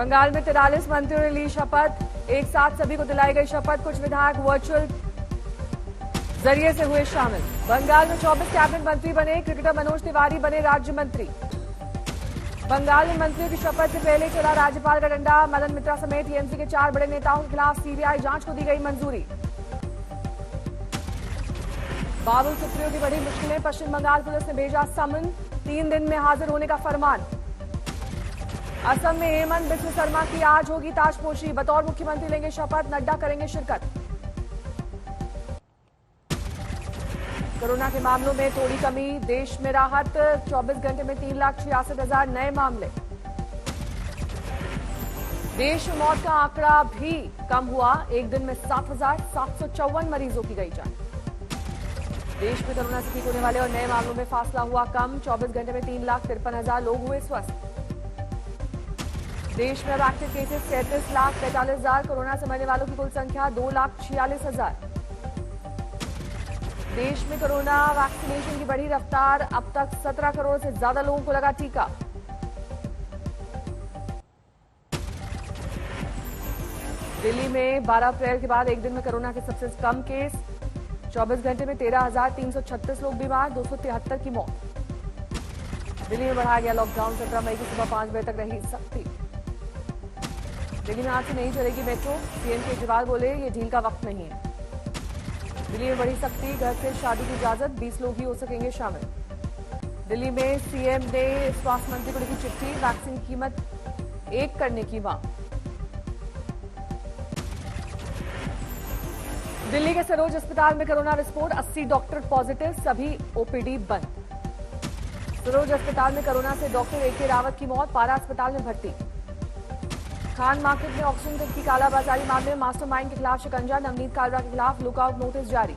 बंगाल में 43 मंत्रियों ने ली शपथ। एक साथ सभी को दिलाई गई शपथ। कुछ विधायक वर्चुअल जरिए से हुए शामिल। बंगाल में 24 कैबिनेट मंत्री बने। क्रिकेटर मनोज तिवारी बने राज्य मंत्री। बंगाल में मंत्रियों की शपथ से पहले चला राज्यपाल का डंडा। मदन मित्रा समेत टीएमसी के 4 बड़े नेताओं के खिलाफ सीबीआई जांच को दी गई मंजूरी। बाबुल सुप्रियो की बड़ी मुश्किलें। पश्चिम बंगाल पुलिस ने भेजा समन। 3 दिन में हाजिर होने का फरमान। असम में हेमंत बिस्व शर्मा की आज होगी ताजपोशी। बतौर मुख्यमंत्री लेंगे शपथ। नड्डा करेंगे शिरकत। कोरोना के मामलों में थोड़ी कमी। देश में राहत। 24 घंटे में 3,66,000 नए मामले। देश में मौत का आंकड़ा भी कम हुआ। एक दिन में 7,754 मरीजों की गई जान। देश में कोरोना से ठीक होने वाले और नए मामलों में फासला हुआ कम। 24 घंटे में 3,53,000 लोग हुए स्वस्थ। देश में अब एक्टिव केसेस 33,45,000। कोरोना से मरने वालों की कुल संख्या 2,46,000। देश में कोरोना वैक्सीनेशन की बढ़ी रफ्तार। अब तक 17 करोड़ से ज्यादा लोगों को लगा टीका। दिल्ली में 12 अप्रैल के बाद एक दिन में कोरोना के सबसे कम केस। 24 घंटे में 13,336 लोग बीमार। 273 की मौत। दिल्ली में बढ़ाया गया लॉकडाउन। 17 मई की सुबह 5 बजे तक रही सख्ती। दिल्ली में आज से नहीं चलेगी मेट्रो। सीएम केजरीवाल बोले ये ढील का वक्त नहीं है। दिल्ली में बड़ी सख्ती। घर से शादी की इजाजत। 20 लोग ही हो सकेंगे शामिल। दिल्ली में सीएम ने स्वास्थ्य मंत्री को लिखी चिट्ठी। वैक्सीन की कीमत 1 करने की मांग। दिल्ली के सरोज अस्पताल में कोरोना विस्फोट। 80 डॉक्टर पॉजिटिव। सभी ओपीडी बंद। सरोज अस्पताल में कोरोना से डॉक्टर AK रावत की मौत। पारा अस्पताल में भर्ती। खान मार्केट में ऑक्सीजन की कालाबाजारी मामले में मास्टरमाइंड के खिलाफ शिकंजा। नवनीत कालरा के खिलाफ लुकआउट नोटिस जारी।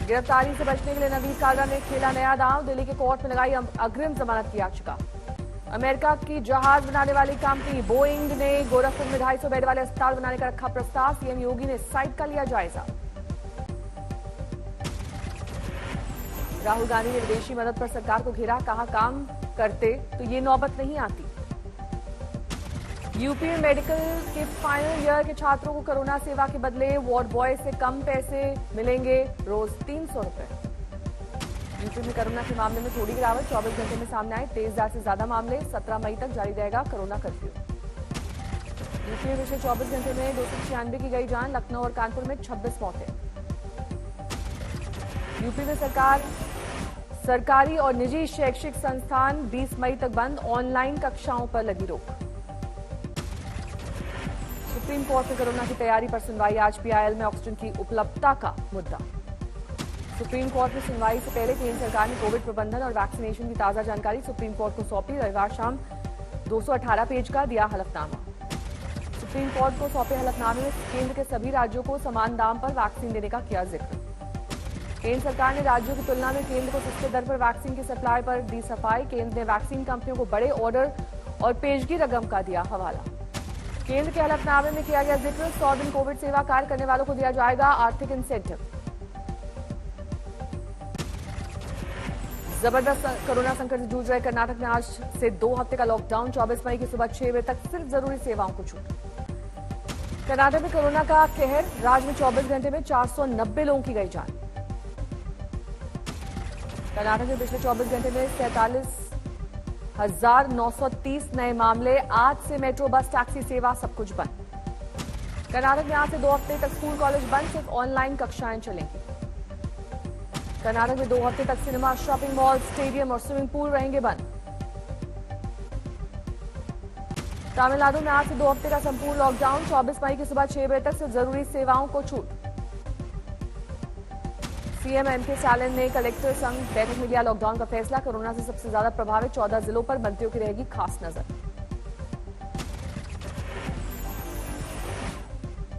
गिरफ्तारी से बचने के लिए नवनीत कालरा ने खेला नया दांव। दिल्ली के कोर्ट में लगाई अग्रिम जमानत की याचिका। अमेरिका की जहाज बनाने वाली कंपनी बोइंग ने गोरखपुर में 250 बेड वाले अस्पताल बनाने का रखा प्रस्ताव। सीएम योगी ने साइट का लिया जायजा। राहुल गांधी ने विदेशी मदद पर सरकार को घेरा। कहा काम करते तो ये नौबत नहीं आती। यूपी में मेडिकल के फाइनल ईयर के छात्रों को कोरोना सेवा के बदले वार्ड बॉय से कम पैसे मिलेंगे। रोज 300 रुपए। यूपी में कोरोना के मामले में थोड़ी गिरावट। 24 घंटे में सामने आए 23,000 से ज्यादा मामले। 17 मई तक जारी रहेगा कोरोना कर्फ्यू। यूपी में पिछले 24 घंटे में 296 की गई जान। लखनऊ और कानपुर में 26 मौतें। यूपी में सरकारी और निजी शैक्षिक संस्थान 20 मई तक बंद। ऑनलाइन कक्षाओं पर लगी रोक। सुप्रीम कोर्ट में कोरोना की तैयारी पर सुनवाई। आज PIL में ऑक्सीजन की उपलब्धता का मुद्दा। सुप्रीम कोर्ट में सुनवाई से पहले केंद्र सरकार ने कोविड प्रबंधन और वैक्सीनेशन की ताजा जानकारी सुप्रीम कोर्ट को सौंपी। रविवार शाम 218 पेज का दिया हलफनामा। सुप्रीम कोर्ट को सौंपे हलफनामे में केंद्र के सभी राज्यों को समान दाम पर वैक्सीन देने का किया जिक्र। केंद्र सरकार ने राज्यों की तुलना में केंद्र को सस्ते दर पर वैक्सीन की सप्लाई पर दी सफाई। केंद्र ने वैक्सीन कंपनियों को बड़े ऑर्डर और पेशगी रकम का दिया हवाला। केंद्र के हलफनामे में किया गया जिक्र। 100 दिन कोविड सेवा कार्य करने वालों को दिया जाएगा आर्थिक इंसेंटिव। जबरदस्त कोरोना संकट से जूझ रहे कर्नाटक में आज से 2 हफ्ते का लॉकडाउन। 24 मई की सुबह 6 बजे तक सिर्फ जरूरी सेवाओं को छूट। कर्नाटक में कोरोना का कहर। राज्य में 24 घंटे में 490 लोगों की गई जान। कर्नाटक में पिछले 24 घंटे में 47,930 नए मामले। आज से मेट्रो बस टैक्सी सेवा सब कुछ बंद। कर्नाटक में आज से 2 हफ्ते तक स्कूल कॉलेज बंद। सिर्फ ऑनलाइन कक्षाएं चलेंगी। कर्नाटक में 2 हफ्ते तक सिनेमा, शॉपिंग मॉल, स्टेडियम और स्विमिंग पूल रहेंगे बंद। तमिलनाडु में आज से 2 हफ्ते का संपूर्ण लॉकडाउन। 24 मई की सुबह 6 बजे तक सिर्फ जरूरी सेवाओं को छूट। सीएम MK स्टालिन ने कलेक्टर संघ बैठक में लिया लॉकडाउन का फैसला। कोरोना से सबसे ज्यादा प्रभावित 14 जिलों पर मंत्रियों की रहेगी खास नजर।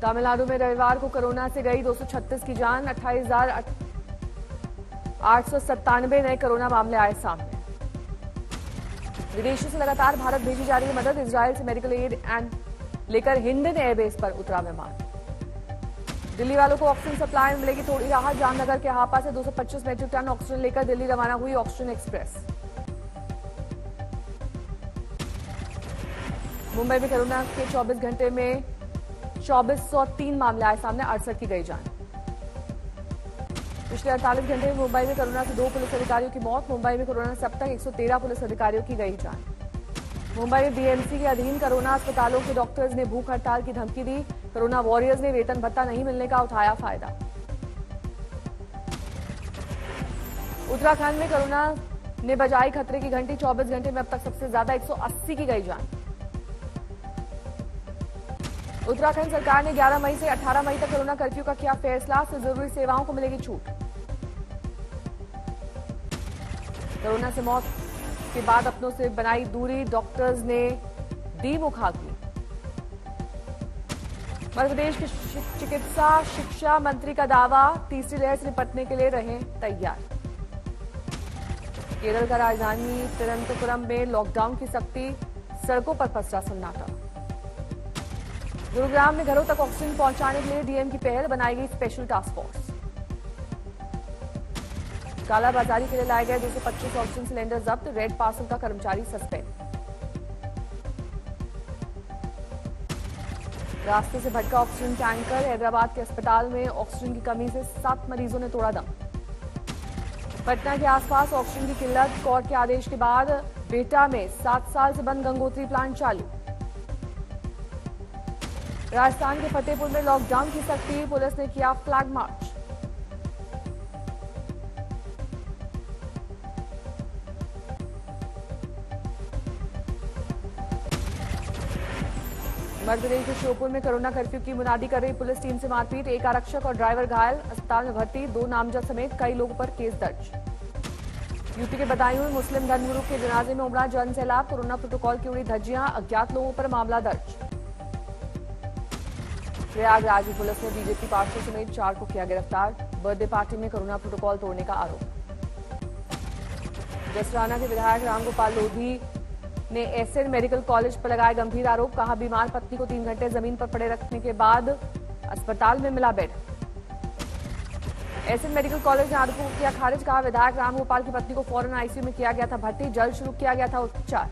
तमिलनाडु में रविवार को कोरोना से गई 236 की जान। 28,897 नए कोरोना मामले आए सामने। विदेशों से लगातार भारत भेजी जा रही है मदद। इजरायल से मेडिकल एड लेकर हिंडन एयरबेस पर उतरा विमान। दिल्ली वालों को ऑक्सीजन सप्लाई में मिलेगी थोड़ी राहत। जामनगर के हापा से 225 मीट्रिक टन ऑक्सीजन लेकर दिल्ली रवाना हुई ऑक्सीजन एक्सप्रेस। मुंबई में कोरोना के 24 घंटे में 2403 मामले आए सामने, 68 की गई जान। पिछले 48 घंटे में मुंबई में कोरोना से 2 पुलिस अधिकारियों की मौत। मुंबई में कोरोना से अब तक 113 पुलिस अधिकारियों की गई जान। मुंबई में बीएमसी के अधीन कोरोना अस्पतालों के डॉक्टर्स ने भूख हड़ताल की धमकी दी। कोरोना वॉरियर्स ने वेतन भत्ता नहीं मिलने का उठाया फायदा। उत्तराखंड में कोरोना ने बजाई खतरे की घंटी। 24 घंटे में अब तक सबसे ज्यादा 180 की गई जान। उत्तराखंड सरकार ने 11 मई से 18 मई तक कोरोना कर्फ्यू का किया फैसला। से जरूरी सेवाओं को मिलेगी छूट। कोरोना से मौत के बाद अपनों से बनाई दूरी, डॉक्टर्स ने दी मुखाग्नि। मध्य प्रदेश के चिकित्सा शिक्षा मंत्री का दावा, तीसरी लहर से निपटने के लिए रहे तैयार। केरल का राजधानी तिरुवनंतपुरम में लॉकडाउन की सख्ती, सड़कों पर पसरा सन्नाटा। गुरुग्राम में घरों तक ऑक्सीजन पहुंचाने के लिए डीएम की पहल, बनाई गई स्पेशल टास्क फोर्स। कालाबाजारी के लिए लाए गए 225 ऑक्सीजन सिलेंडर जब्त, रेड पार्सल का कर्मचारी सस्पेंड। रास्ते से भटका ऑक्सीजन टैंकर, हैदराबाद के अस्पताल में ऑक्सीजन की कमी से 7 मरीजों ने तोड़ा दम। पटना के आसपास ऑक्सीजन की किल्लत, कोर्ट के आदेश के बाद बेटा में 7 साल से बंद गंगोत्री प्लांट चालू। राजस्थान के फतेहपुर में लॉकडाउन की सख्ती, पुलिस ने किया फ्लैग मार्च। मध्य प्रदेश के श्योपुर में कोरोना कर्फ्यू की मुनादी कर रही पुलिस टीम से मारपीट, एक आरक्षक और ड्राइवर घायल, अस्पताल में भर्ती, 2 नामजद समेत कई लोगों पर केस दर्ज। यूपी के बदायूं में मुस्लिम धर्मगुरु के जनाजे में उमड़ा जन सैलाब, कोरोना प्रोटोकॉल की उड़ी धज्जियां, अज्ञात लोगों पर मामला दर्ज। प्रयागराज में पुलिस ने बीजेपी पार्षद समेत 4 को किया गिरफ्तार, बर्थडे पार्टी में कोरोना प्रोटोकॉल तोड़ने का आरोप। जसराना के विधायक रामगोपाल लोधी ने एसएन मेडिकल कॉलेज पर लगाए गंभीर आरोप, कहा बीमार पत्नी को 3 घंटे जमीन पर पड़े रखने के बाद अस्पताल में मिला बेड। एसएन मेडिकल कॉलेज ने आरोपों को किया खारिज, कहा विधायक रामगोपाल की पत्नी को फौरन आईसीयू में किया गया था भर्ती, जल्द शुरू किया गया था उपचार।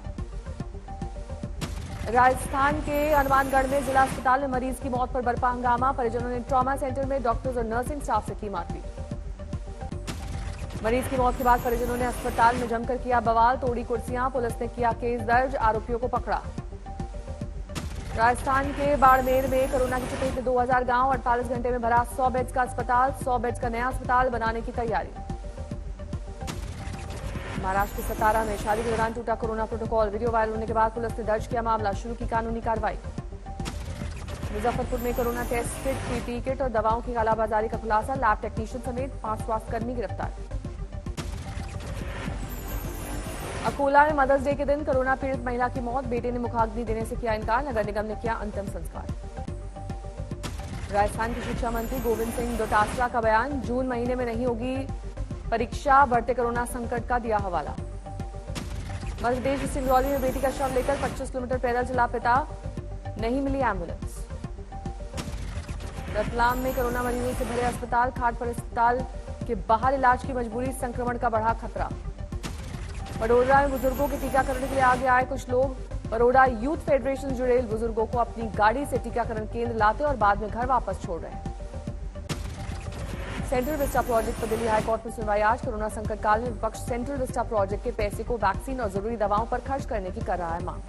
राजस्थान के हनुमानगढ़ में जिला अस्पताल में मरीज की मौत पर बरपा हंगामा, परिजनों ने ट्रॉमा सेंटर में डॉक्टर्स और नर्सिंग स्टाफ से की मारपीट। मरीज की मौत के बाद परिजनों ने अस्पताल में जमकर किया बवाल, तोड़ी कुर्सियां, पुलिस ने किया केस दर्ज, आरोपियों को पकड़ा। राजस्थान के बाड़मेर में कोरोना की चपेट में 2000 गांव, 48 घंटे में भरा 100 बेड्स का अस्पताल, 100 बेड्स का नया अस्पताल बनाने की तैयारी। महाराष्ट्र के सतारा में शादी के दौरान टूटा कोरोना प्रोटोकॉल, वीडियो वायरल होने के बाद पुलिस ने दर्ज किया मामला, शुरू की कानूनी कार्रवाई। मुजफ्फरपुर में corona test kit, PPE kit और दवाओं की कालाबाजारी का खुलासा, लैब टेक्नीशियन समेत 5 स्वास्थ्यकर्मी गिरफ्तार। अकोला में मदर्स डे के दिन कोरोना पीड़ित महिला की मौत, बेटे ने मुखाग्नि देने से किया इनकार, नगर निगम ने किया अंतिम संस्कार। राजस्थान के शिक्षा मंत्री गोविंद सिंह डोटासरा का बयान, जून महीने में नहीं होगी परीक्षा, बढ़ते कोरोना संकट का दिया हवाला। मध्य प्रदेश के सिंगरौली में बेटी का शव लेकर 25 किलोमीटर पैदल चला पिता, नहीं मिली एम्बुलेंस। रतलाम में कोरोना मरीजों से भरे अस्पताल, खाट पर अस्पताल के बाहर इलाज की मजबूरी, संक्रमण का बढ़ा खतरा। बड़ोदरा में बुजुर्गों के टीकाकरण के लिए आगे आए कुछ लोग, बड़ोदरा यूथ फेडरेशन से जुड़े बुजुर्गों को अपनी गाड़ी से टीकाकरण केंद्र लाते और बाद में घर वापस छोड़ रहे हैं। सेंट्रल विस्टा प्रोजेक्ट पर दिल्ली हाईकोर्ट में सुनवाई आज, कोरोना संकट काल में विपक्ष सेंट्रल विस्टा प्रोजेक्ट के पैसे को वैक्सीन और जरूरी दवाओं पर खर्च करने की कर रहा है मांग।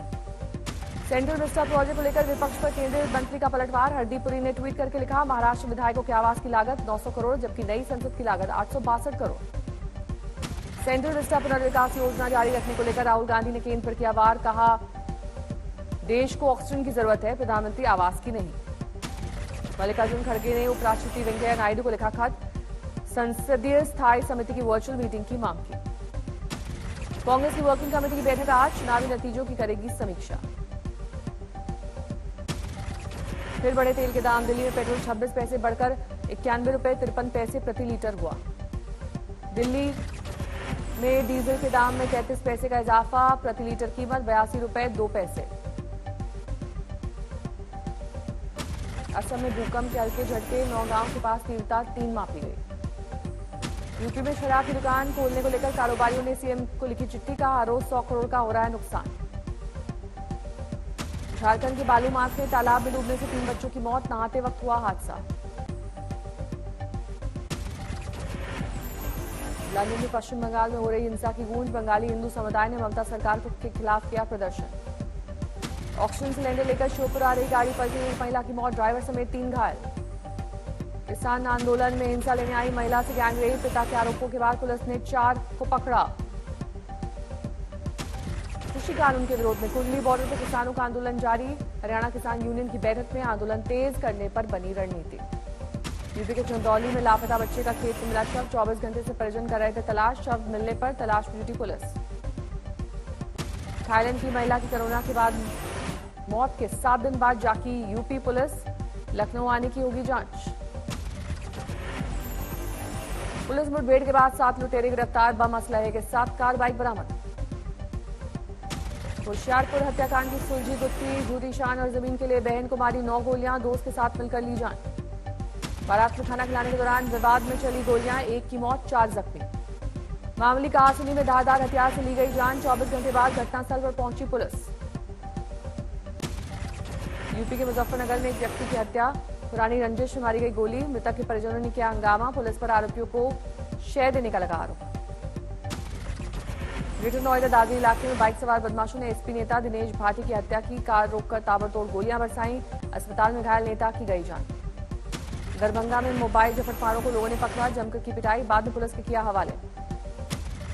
सेंट्रल विस्टा प्रोजेक्ट को लेकर विपक्ष पर केंद्रीय मंत्री का पलटवार, हरदीप पुरी ने ट्वीट करके लिखा, महाराष्ट्र विधायकों के आवास की लागत 900 करोड़ जबकि नई संसद की लागत 862 करोड़। सेंट्रल विस्टा पुनर्विकास योजना जारी रखने को लेकर राहुल गांधी ने केंद्र पर किया वार, कहा देश को ऑक्सीजन की जरूरत है, प्रधानमंत्री आवास की नहीं। मल्लिकार्जुन खड़गे ने उपराष्ट्रपति वेंकैया नायडू को लिखा खत, संसदीय स्थायी समिति की वर्चुअल मीटिंग की मांग की। कांग्रेस की वर्किंग कमेटी की बैठक आज, चुनावी नतीजों की करेगी समीक्षा। फिर बढ़े तेल के दाम, दिल्ली में पेट्रोल 26 पैसे बढ़कर 91 रुपए 53 पैसे प्रति लीटर हुआ। दिल्ली में डीजल के दाम में 33 पैसे का इजाफा, प्रति लीटर कीमत 82 रुपए 2 पैसे। असम में भूकंप के हल्के झटके, 9 गांव के पास तीव्रता 3 मापी गई। यूपी में शराब की दुकान खोलने को लेकर कारोबारियों ने सीएम को लिखी चिट्ठी, कहा रोज 100 करोड़ का हो रहा है नुकसान। झारखंड के बालूमाथ में तालाब में डूबने से 3 बच्चों की मौत, नहाते वक्त हुआ हादसा। लंदन में पश्चिम बंगाल में हो रही हिंसा की गूंज, बंगाली हिंदू समुदाय ने ममता सरकार के खिलाफ किया प्रदर्शन। ऑक्सीजन सिलेंडर लेकर श्योपुर आ रही गाड़ी पलटी, एक महिला की मौत, ड्राइवर समेत 3 घायल। किसान आंदोलन में हिंसा लेने आई महिला से गैंगरेप, पिता के आरोपों के बाद पुलिस ने 4 को पकड़ा। कृषि कानून के विरोध में कुंडली बॉर्डर पर किसानों का आंदोलन जारी, हरियाणा किसान यूनियन की बैठक में आंदोलन तेज करने पर बनी रणनीति। यूपी के चंदौली में लापता बच्चे का खेत में मिला शव, 24 घंटे से परिजन कर रहे थे तलाश, शव मिलने पर तलाश में जुटी पुलिस। थाईलैंड की महिला की कोरोना के बाद मौत के 7 दिन बाद जागी यूपी पुलिस, लखनऊ आने की होगी जांच। पुलिस मुठभेड़ के बाद 7 लुटेरे गिरफ्तार, बम असलहे के साथ कार बाइक बरामद। होशियारपुर हत्याकांड की सुलझी गुत्थी, झूठी शान और जमीन के लिए बहन को मारी 9 गोलियां, दोस्त के साथ मिलकर ली जान। बारात में खाना खिलाने के दौरान विवाद में चली गोलियां, 1 की मौत 4 जख्मी। मामूली कहासुनी में धारदार हथियार से ली गई जान, 24 घंटे बाद घटनास्थल पर पहुंची पुलिस। यूपी के मुजफ्फरनगर में एक व्यक्ति की हत्या, पुरानी रंजिश में मारी गई गोली, मृतक के परिजनों ने किया हंगामा, पुलिस पर आरोपियों को शय देने का लगा आरोप। ग्रेटर नोएडा दादरी इलाके में बाइक सवार बदमाशों ने एसपी नेता दिनेश भाटी की हत्या की, कार रोककर ताबड़तोड़ गोलियां बरसाईं, अस्पताल में घायल नेता की गई जान। दरभंगा में मोबाइल झपटमारों को लोगों ने पकड़ा, जमकर की पिटाई, बाद में पुलिस के किया हवाले।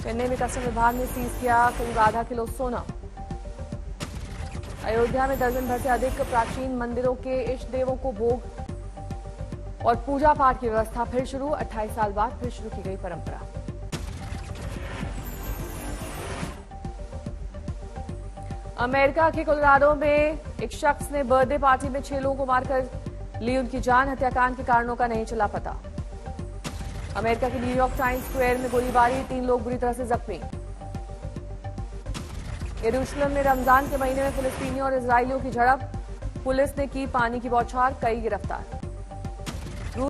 चेन्नई में कस्टम विभाग ने सीज किया करीब आधा किलो सोना। अयोध्या में दर्जन भर से अधिक प्राचीन मंदिरों के इष्ट देवों को भोग और पूजा पाठ की व्यवस्था फिर शुरू, 28 साल बाद फिर शुरू की गई परंपरा। अमेरिका के कोलोराडो में एक शख्स ने बर्थडे पार्टी में 6 लोगों को मारकर ली उनकी जान, हत्याकांड के कारणों का नहीं चला पता। अमेरिका के न्यूयॉर्क टाइम्स स्क्वायर में गोलीबारी, 3 लोग बुरी तरह से जख्मी। यरूशलेम में रमजान के महीने में फिलिस्तीनियों और इजरायलियों की झड़प, पुलिस ने की पानी की बौछार, कई गिरफ्तार।